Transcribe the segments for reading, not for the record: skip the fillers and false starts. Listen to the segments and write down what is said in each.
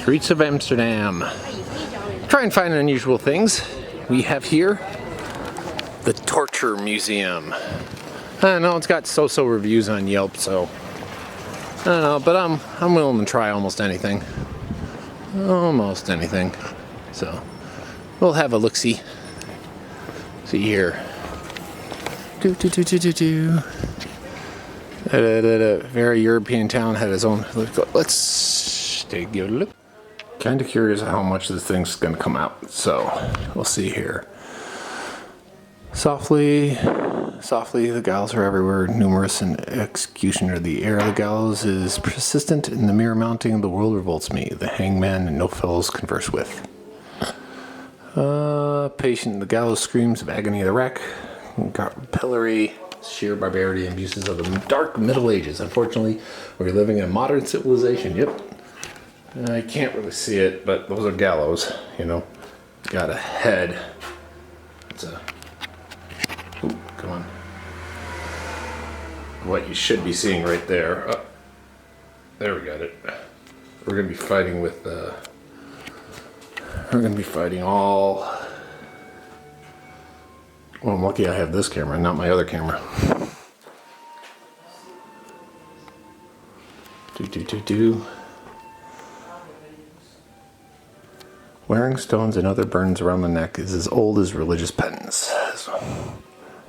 Streets of Amsterdam. Try and find unusual things. We have here the Torture Museum. I don't know, it's got so-so reviews on Yelp, so I don't know, but I'm willing to try almost anything. Almost anything. So we'll have a look-see. See here. A very European town had its own. Let's take a look. Kind of curious how much this thing's gonna come out. So we'll see here. Softly, the gallows are everywhere, numerous and executioner. The air of the gallows is persistent, and the mere mounting of the world revolts me. The hangman and no fellows converse with. Patient, the gallows screams of agony of the rack. Pillory, sheer barbarity, and abuses of the dark Middle Ages. Unfortunately, we're living in a modern civilization. Yep. I can't really see it, but those are gallows, you know. Got a head. It's a... Ooh, come on. What you should be seeing right there. Oh, there we got it. We're going to be fighting with... we're going to be fighting all... Well, I'm lucky I have this camera, not my other camera. Wearing stones and other burdens around the neck is as old as religious penance.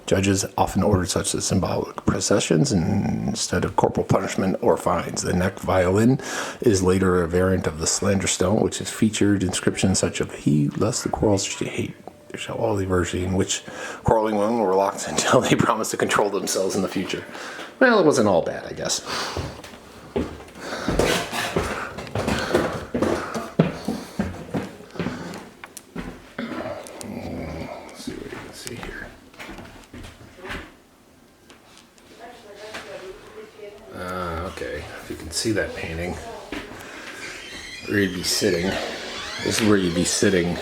Judges often ordered such as symbolic processions instead of corporal punishment or fines. The neck violin is later a variant of the slander stone, which has featured inscriptions such as "He lest the quarrels she hate. There shall all diversity," in which quarreling women were locked until they promised to control themselves in the future. Well, it wasn't all bad, I guess. Let's see what you can see here. Okay, if you can see that painting, where you'd be sitting. This is where you'd be sitting.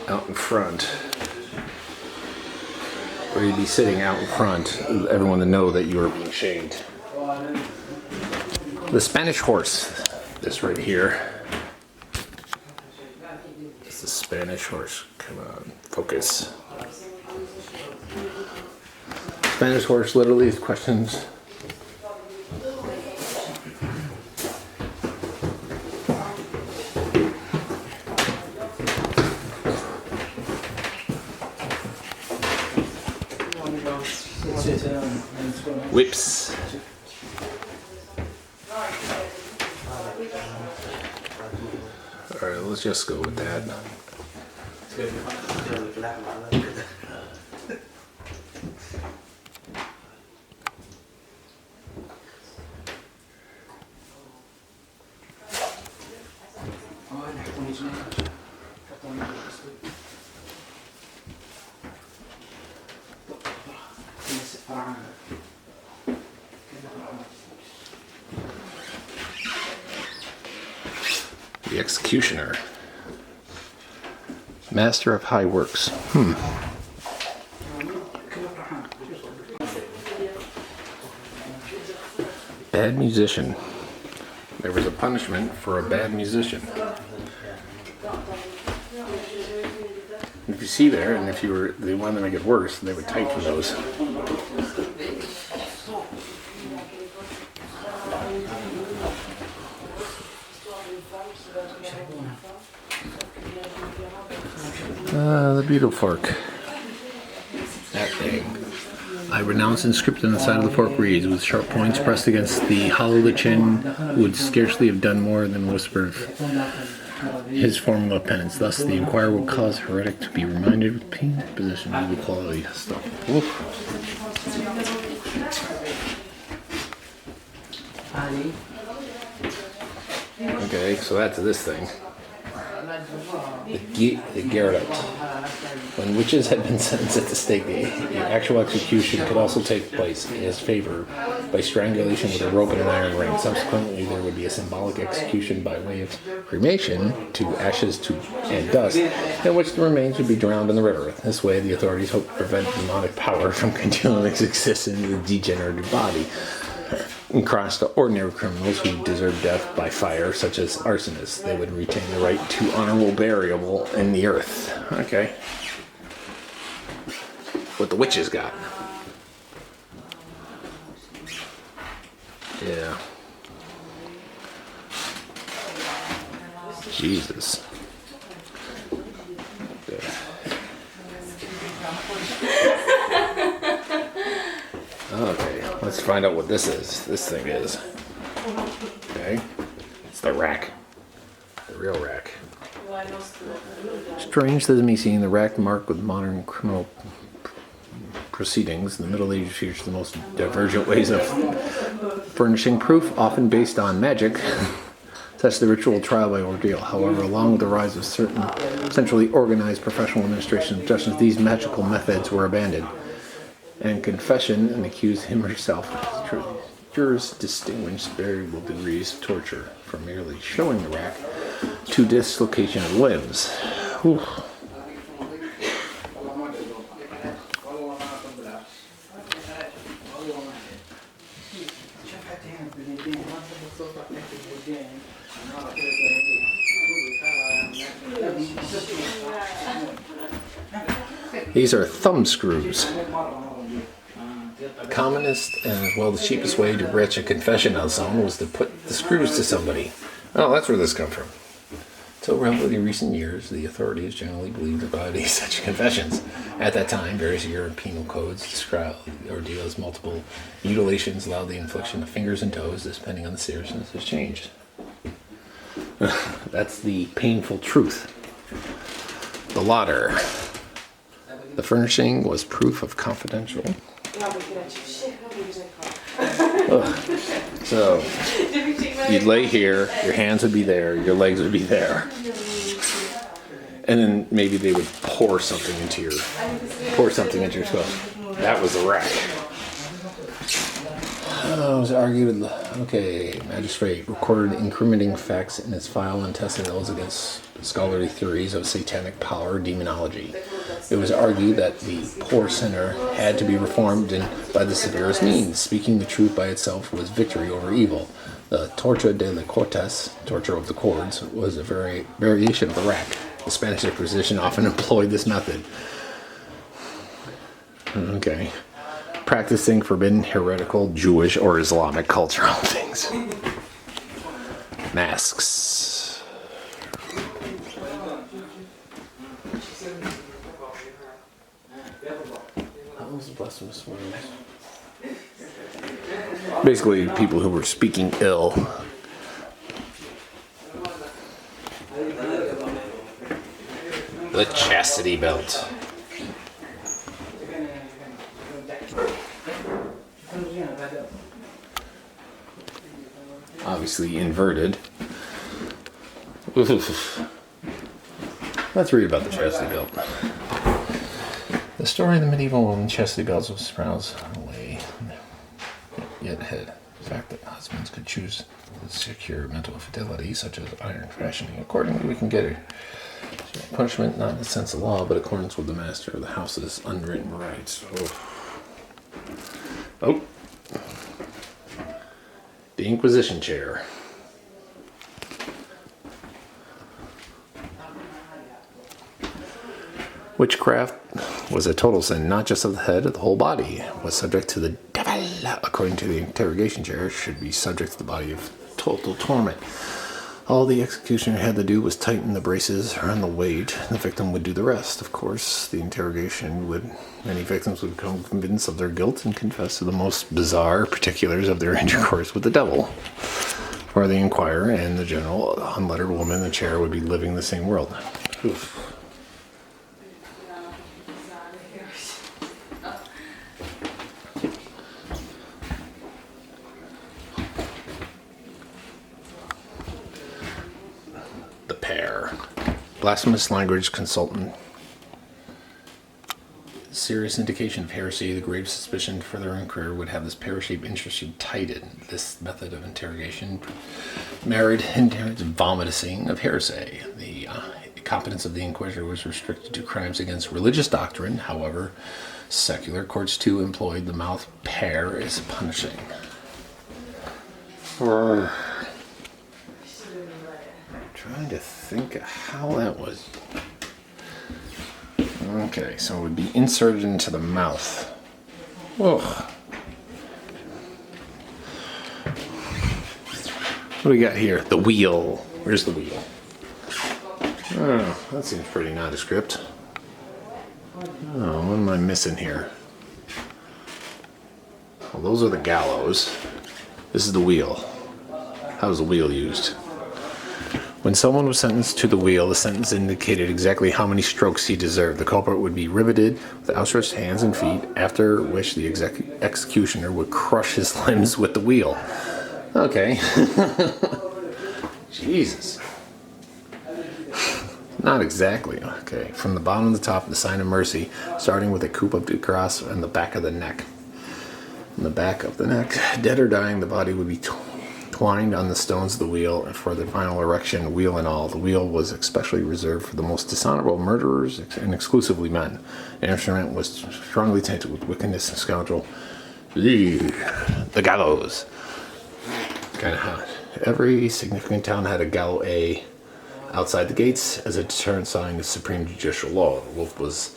Out in front, where you'd be sitting out in front, everyone to know that you are being shamed. The Spanish horse, this right here. It's the Spanish horse. Come on, focus. Spanish horse literally is questions. Whips. Alright, let's just go with that. The executioner. Master of high works. Bad musician. There was a punishment for a bad musician. If you see there, and if they wanted to make it worse, they would tighten those. The beetle fork. That thing. I renounce inscripted on the side of the fork reads, with sharp points pressed against the hollow of the chin, would scarcely have done more than whisper his formula of penance. Thus, the inquirer will cause heretic to be reminded with pain, position, of equality. Stuff. Woof. Okay, so that's this thing. The garrote. When witches had been sentenced at the stake, the actual execution could also take place in his favor by strangulation with a rope and an iron ring. Subsequently, there would be a symbolic execution by way of cremation to ashes and dust, in which the remains would be drowned in the river. This way, the authorities hoped to prevent demonic power from continuing to exist in the degenerated body. In contrast to ordinary criminals who deserve death by fire, such as arsonists, they would retain the right to honorable burial in the earth. Okay. What the witches got. Yeah. Jesus. Okay. Okay, let's find out what this is. This thing is. Okay. It's the rack. The real rack. Strange to me seeing the rack marked with modern criminal proceedings. The Middle Ages featured the most divergent ways of furnishing proof, often based on magic, such as the ritual trial by ordeal. However, along with the rise of certain centrally organized professional administration of justice, these magical methods were abandoned, and confession and accused him or herself of truth. Jurors distinguished variable degrees of torture, from merely showing the rack to dislocation of limbs. Whew. These are thumb screws. The commonest and as well the cheapest way to wrench a confession out of someone was to put the screws to somebody. Oh, that's where this comes from. Until relatively recent years, the authorities generally believed the validity of such confessions. At that time, various European penal codes described the ordeal as multiple mutilations, allowed the infliction of fingers and toes, depending on the seriousness, has changed. That's the painful truth. The lauder. The furnishing was proof of confidential. So, you'd lay here, your hands would be there, your legs would be there. And then maybe they would pour something into your skull. That was the rack. It was argued, okay, magistrate recorded incriminating facts in his file and tested those against scholarly theories of satanic power or demonology. It was argued that the poor sinner had to be reformed by the severest means. Speaking the truth by itself was victory over evil. The tortura de las cortes, torture of the cords, was a variation of the rack. The Spanish Inquisition often employed this method. Okay. Practicing forbidden, heretical, Jewish, or Islamic cultural things. Masks. How was the blasphemous words? Basically, people who were speaking ill. The chastity belt. Obviously inverted. Oof. Let's read about the chastity belt. The story of the medieval woman chastity belts was pronounced away, yet had the fact that husbands could choose to secure mental fidelity, such as iron fashioning. Accordingly, we can get a punishment not in the sense of law, but accordance with the master of the house's unwritten rights. Oh. The Inquisition chair. Witchcraft was a total sin, not just of the head, of the whole body. Was subject to the devil, according to the interrogation chair, should be subject to the body of total torment. All the executioner had to do was tighten the braces around the weight. The victim would do the rest. Of course, the interrogation many victims would become convinced of their guilt and confess to the most bizarre particulars of their intercourse with the devil. For the inquirer and the general unlettered woman in the chair would be living in the same world. Oof. Blasphemous language consultant. Serious indication of heresy. The grave suspicion further inquiry would have this pear-shaped intrusion tightened. This method of interrogation married vomiting of heresy. The competence of the inquisitor was restricted to crimes against religious doctrine. However, secular courts too employed the mouth pear as punishing. Or trying to think of how that was. Okay, so it would be inserted into the mouth. Ugh. What do we got here? The wheel. Where's the wheel? Oh, that seems pretty nondescript. Oh, what am I missing here? Well, those are the gallows. This is the wheel. How was the wheel used? When someone was sentenced to the wheel, the sentence indicated exactly how many strokes he deserved. The culprit would be riveted with outstretched hands and feet, after which the executioner would crush his limbs with the wheel. Okay. Jesus. Not exactly. Okay. From the bottom to the top, the sign of mercy, starting with a coup de grace on the back of the neck. In the back of the neck, dead or dying, the body would be twined on the stones of the wheel for the final erection, wheel and all. The wheel was especially reserved for the most dishonorable murderers and exclusively men. The instrument was strongly tainted with wickedness and scoundrel. The gallows. Kind of hot. Every significant town had a gallows A outside the gates as a deterrent sign of supreme judicial law. The wolf was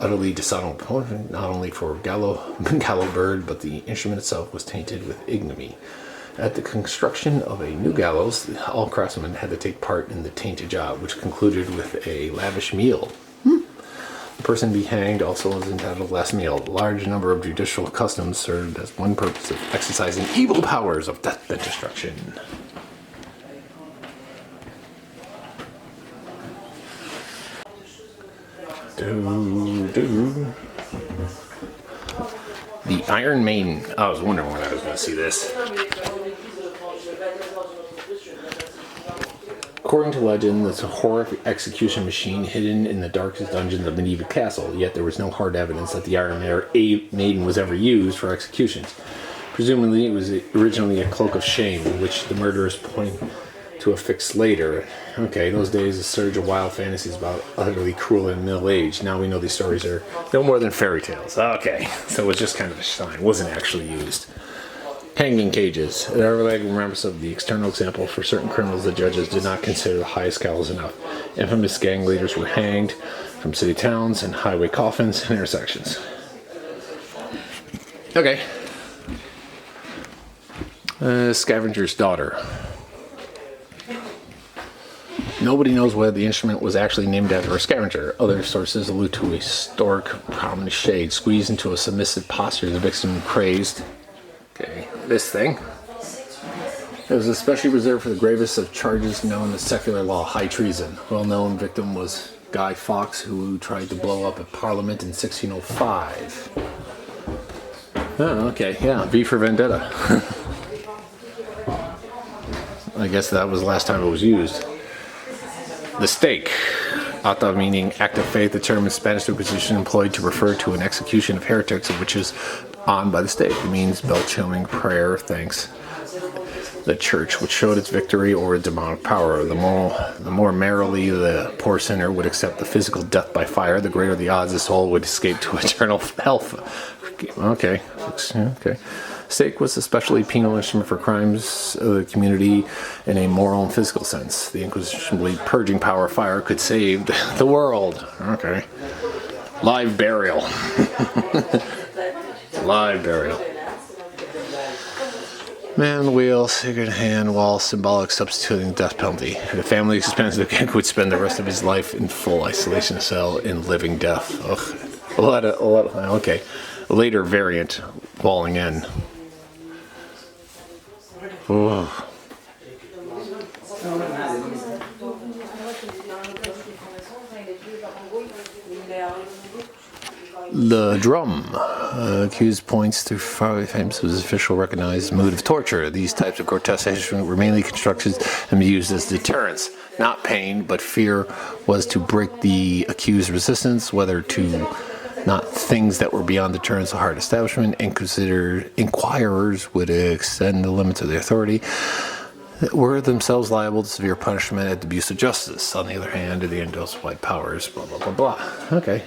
utterly dishonorable, not only for gallows bird, but the instrument itself was tainted with ignominy. At the construction of a new gallows, all craftsmen had to take part in the tainted job, which concluded with a lavish meal. The person to be hanged also was entitled to the last meal. A large number of judicial customs served as one purpose of exercising evil powers of death and destruction. The Iron Maiden. I was wondering when I was going to see this. According to legend, this horrific execution machine hidden in the darkest dungeons of medieval castle, yet there was no hard evidence that the Iron Maiden was ever used for executions. Presumably, it was originally a cloak of shame, which the murderers point to affix later. Okay, those days, a surge of wild fantasies about utterly cruel and middle age. Now we know these stories are no more than fairy tales. Okay, so it was just kind of a sign, wasn't actually used. Hanging cages. There are remembrance of the external example for certain criminals the judges did not consider the highest gallows enough. Infamous gang leaders were hanged from city towns and highway coffins and intersections. Okay. Scavenger's daughter. Nobody knows whether the instrument was actually named after a scavenger. Other sources allude to a stark, prominent shade squeezed into a submissive posture, the victim crazed. Okay, this thing. It was especially reserved for the gravest of charges known as secular law, high treason. Well-known victim was Guy Fawkes, who tried to blow up a parliament in 1605. Oh, okay, yeah, V for Vendetta. I guess that was the last time it was used. The stake. Ata meaning act of faith, the term in Spanish Inquisition employed to refer to an execution of heretics, which is on by the stake. It means bell-chiming prayer of thanks. The church, which showed its victory over demonic power. The more merrily the poor sinner would accept the physical death by fire, the greater the odds the soul would escape to eternal hell. Okay. Stake was especially penal instrument for crimes of the community in a moral and physical sense. The Inquisition believed purging power of fire could save the world. Okay. Live burial. Live burial. Man on the wheel, cigarette in hand, while symbolic substituting the death penalty. The family expense the king would spend the rest of his life in full isolation cell in living death. Ugh. A lot of, okay. Later variant, walling in. Ugh. The drum. Accused points to famous his official recognized mode of torture. These types of grotesque instruments were mainly constructed and used as deterrents. Not pain, but fear was to break the accused's resistance, whether to not things that were beyond deterrence of hard establishment. Inquirers would extend the limits of their authority, were themselves liable to severe punishment at the abuse of justice. On the other hand, the indulgent powers, blah, blah, blah, blah. Okay.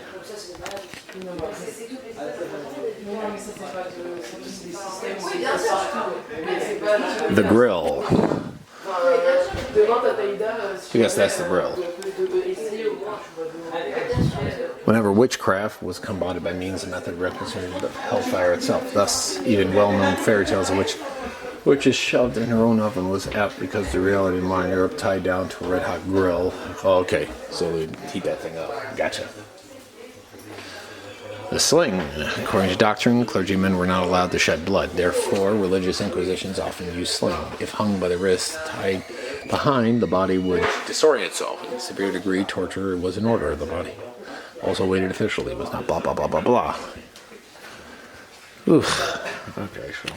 The grill. I guess that's the grill. Whenever witchcraft was combated by means and method representative of hellfire itself, thus even well-known fairy tales of which is shoved in her own oven was apt because the reality of mine Europe tied down to a red-hot grill. Oh, okay, so they'd heat that thing up. Gotcha. The sling. According to doctrine, clergymen were not allowed to shed blood. Therefore, religious inquisitions often used sling. If hung by the wrist, tied behind, the body would disorient itself. In a severe degree, torture was in order of the body. Also weighted officially, was not blah, blah, blah, blah, blah. Oof. Okay, so...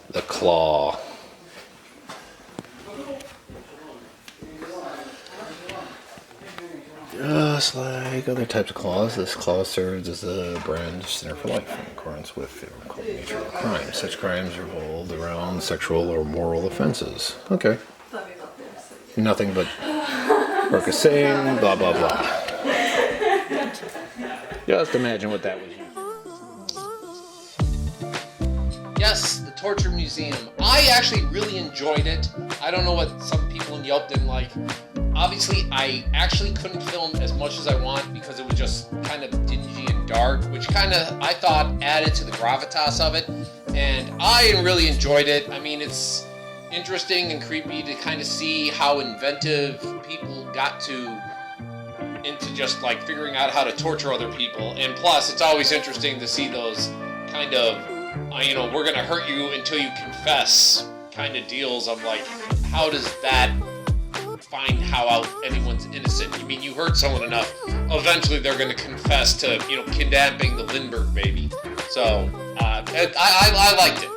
The claw. Just like other types of claws, this claw serves as a brand center for life in accordance with the nature of crime. Such crimes revolve around sexual or moral offenses. Okay. Nothing but work is saying, blah, blah, blah. Just imagine what that was. Yes, the Torture Museum. I actually really enjoyed it. I don't know what some people in Yelp didn't like. Obviously, I actually couldn't film as much as I want because it was just kind of dingy and dark, which kind of, I thought, added to the gravitas of it. And I really enjoyed it. I mean, it's interesting and creepy to kind of see how inventive people got into just like figuring out how to torture other people. And plus, it's always interesting to see those kind of, we're going to hurt you until you confess kind of deals. I'm like, how does that find how out anyone's innocent? You mean you hurt someone enough, eventually they're going to confess to, kidnapping the Lindbergh baby. So, I liked it.